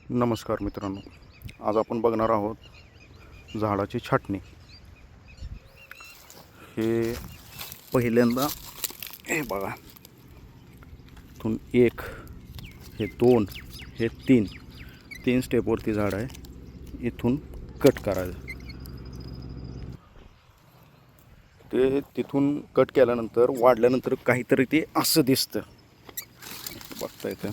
नमस्कार मित्रांनो, आज आपण बघणार आहोत झाडाची छाटणी। हे पहिल्यांदा हे बघा, इथून एक, हे दोन, हे तीन स्टेपवरती झाड आहे। इथून कट करायचं, ते तिथून कट केल्यानंतर वाढल्यानंतर काहीतरी ते असं दिसतं, बघता येतं।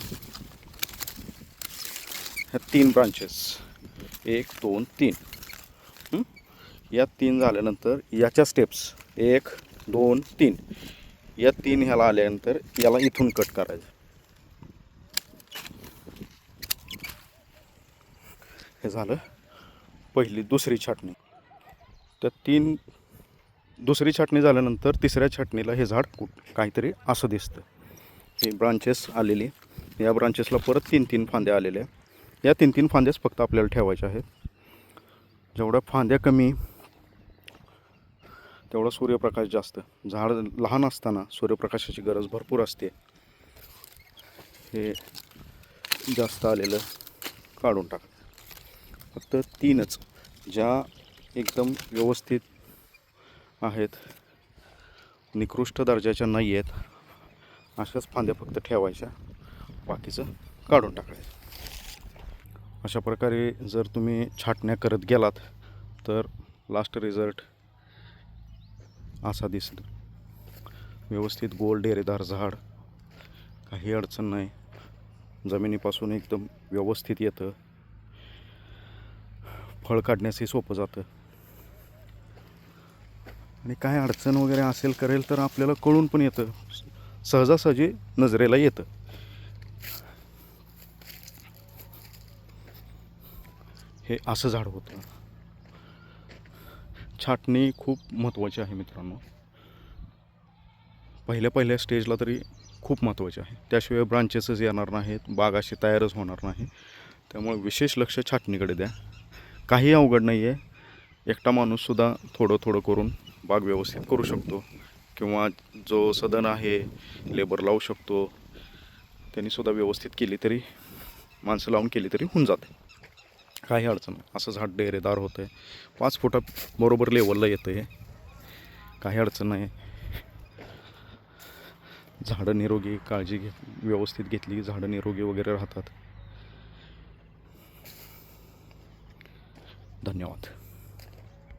ह्या 3 ब्रांचेस 1 2 3, या 3 झाल्यानंतर याच्या स्टेप्स 1 2 3, या 3 ह्याला आल्यानंतर याला इथून कट करायचं। हे झालं पहिली दुसरी छाटणी। त्या 3 दुसरी छाटणी झाल्यानंतर तिसऱ्या छाटणीला हे झाड काहीतरी असं दिसतं। हे ब्रांचेस आलेली, या ब्रांचेसला परत 3 फांद्या आलेल्या। या 3 फांद्याच फक्त आपल्याला ठेवायच्या आहेत। जेवढ्या फांद्या कमी तेवढा सूर्यप्रकाश जास्त। झाड लहान असताना सूर्यप्रकाशाची गरज भरपूर असते। हे जास्त आलेलं काढून टाक। फक्त 3च ज्या एकदम व्यवस्थित आहेत, निकृष्ट दर्जाच्या नाही आहेत, अशाच फांद्या फक्त ठेवायच्या, बाकीचं काढून टाकायचं। अशा प्रकारे जर तुम्ही छाटण्या करत गेलात तर लास्ट रिझल्ट असा दिसतो। व्यवस्थित गोल डेरेदार झाड, काही अडचण नाही, जमिनीपासून एकदम व्यवस्थित येतं, फळ काढण्यासही सोपं जातं। आणि काय अडचण वगैरे असेल करेल तर आपल्याला कळून पण येतं, सहजासहजी नजरेला येतं। हे असं झाड होतं। छाटणी खूप महत्त्वाची आहे मित्रांनो, पहिल्या स्टेजला तरी खूप महत्त्वाची आहे। त्याशिवाय ब्रांचेसच येणार नाहीत, बाग अशी तयारच होणार नाही। त्यामुळे विशेष लक्ष छाटणीकडे द्या। काही अवघड नाही आहे, एकटा माणूससुद्धा थोडं करून बाग व्यवस्थित करू शकतो, किंवा जो सदन आहे लेबर लावू शकतो, त्यांनीसुद्धा व्यवस्थित केली तरी, माणसं लावून केली तरी होऊन जाते, काही अडचण नाही। असं झाड डेरेदार होतं आहे, 5 फुटात बरोबर लेवलला येतं आहे, काही अडचण नाही। झाडं निरोगी, काळजी व्यवस्थित घेतली की झाडं निरोगी वगैरे राहतात। धन्यवाद।